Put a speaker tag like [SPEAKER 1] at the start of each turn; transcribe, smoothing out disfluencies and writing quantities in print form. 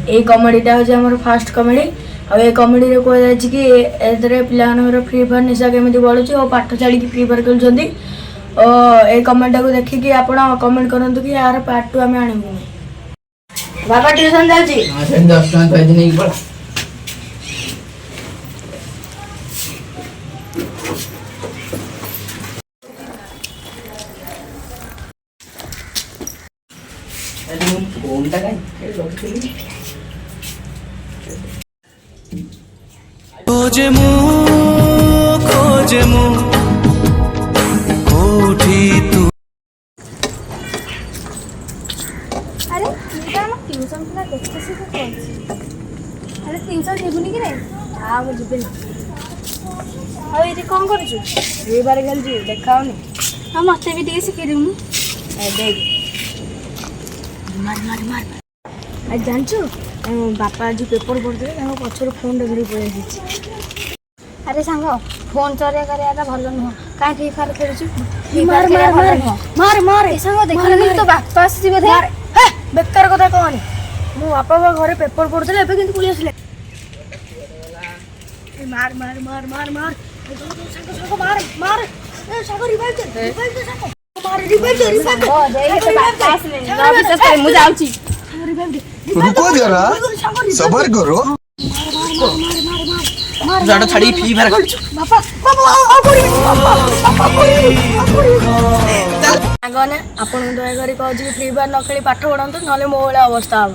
[SPEAKER 1] ये कमेडीटा हूँ आम फास्ट कमेडी आ कमेडी कहुए कि पिला फ्री फायर निशा केमी बढ़ुँ और पाठ छाड़ी फ्री फायर खेलुँच ये कमेंटा को देखिए आप कमेंट करूँ कि यार पार्ट 2 आम आणबू बाबा ट्यूशन जाऊँगी
[SPEAKER 2] 10 टका नहीं पड़ा
[SPEAKER 3] खोजे मु कोठी तू
[SPEAKER 4] अरे ये हम ट्यूशन पिला देखते से तो अरे ट्यूशन जीवनी कि रे आ मु जीबे आ ये कौन करू
[SPEAKER 1] फ्री फायर खेल देखाऊनी
[SPEAKER 4] हां मते भी ଟିକେ सिखे देमु
[SPEAKER 1] देख मार मार मार आज जानचु बापा आज पेपर पढ़ते पछर फोन धरी पड़े
[SPEAKER 4] अरे सांग फोन चोरिया करिया भल नुह कहीं फ्री फायर खेलु
[SPEAKER 1] मार मार मार मार मार
[SPEAKER 4] सांग देख तो बापा आसी बोधे
[SPEAKER 1] बेकार कथा कहनी मो बापा घरे पेपर पढ़ुले एबे किंतु पुलिस आसिले मार मार मार मार मार साग मार मार ए साग रिवाइव दे साग मार रिवाइव दे
[SPEAKER 4] ओ देख तो बापा आसले ना विश्वास करे मु जाउची
[SPEAKER 1] रिवाइव दे
[SPEAKER 5] रुको जरा सबर करो
[SPEAKER 2] जाड़ा छाड़ी फ्री फायर खेल
[SPEAKER 1] बापा बापा आ कोड़ी बापा कोड़ी सागने आपन दया करी कहू फ्री फायर न खेली पाठ पढ़ातु ना मो भाया अवस्था हम।